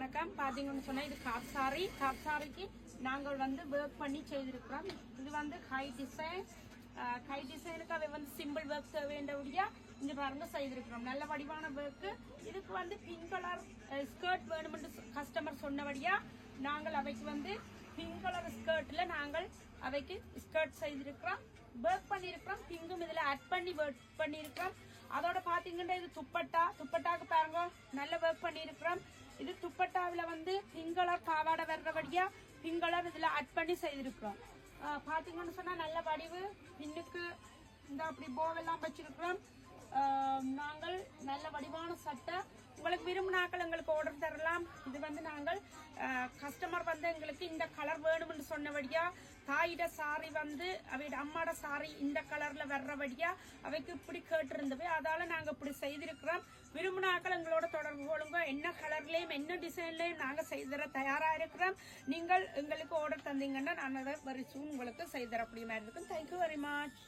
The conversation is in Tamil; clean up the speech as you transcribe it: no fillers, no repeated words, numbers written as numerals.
வணக்கம். பாத்தீங்கன்னு சொன்னா இது காப் சாரிக்கு நாங்கள் வந்து ஒர்க் பண்ணி செய்திருக்கிறோம். இது வந்து ஹை டிசைனுக்கு அவை வந்து சிம்பிள் ஒர்க் வேண்டிய இங்க பாருங்க செய்திருக்கிறோம். நல்ல வடிவான ஒர்க். இதுக்கு வந்து பிங்க் கலர் ஸ்கர்ட் வேணும்னு கஸ்டமர் சொன்னபடியா நாங்கள் அவைக்கு வந்து பிங்க் கலர் ஸ்கர்ட்ல நாங்கள் அவைக்கு ஸ்கர்ட் செய்திருக்கிறோம், ஒர்க் பண்ணிருக்கிறோம். பிங்கும் இதுல ஆட் பண்ணி ஒர்க் பண்ணிருக்கிறோம். அதோட பாத்தீங்கன்னா இது துப்பட்டாக்கு பாருங்க நல்ல ஒர்க் பண்ணிருக்கிறோம். இது துப்பட்டாவில வந்து பிங்க் கலர் பாவாடை வர்றபடியா பிங்க் கலர் இதுல ஆட் பண்ணி செய்திருக்கிறோம். பாத்தீங்கன்னு சொன்னா நல்ல வடிவு பின்னுக்கு இந்த அப்படி போவெல்லாம் வச்சிருக்கிறோம். நாங்கள் நல்ல வடிவான சட்டை உங்களுக்கு விரும்பினாக்கள் எங்களுக்கு ஆர்டர் தரலாம். இது வந்து நாங்கள் கஸ்டமர் வந்து எங்களுக்கு இந்த கலர் வேணும்னு சொன்னபடியா தாயிட சாரி வந்து அவையோட அம்மாட சாரி இந்த கலர்ல வர்றபடியா அவைக்கு இப்படி கேட்டிருந்தவை. அதால நாங்க இப்படி செய்திருக்கிறோம். விரும்பினாக்கள் எங்களோட தொடர்பு கொள்ளுங்க. என்ன கலர்லயும் என்ன டிசைன்லயும் நாங்க செய்தர தயாரா இருக்கிறோம். நீங்கள் எங்களுக்கு ஆர்டர் தந்தீங்கன்னா நான் அதை வெரி சூன் உங்களுக்கு செய்தர அப்படி மாதிரி இருக்கும். Thank you very much.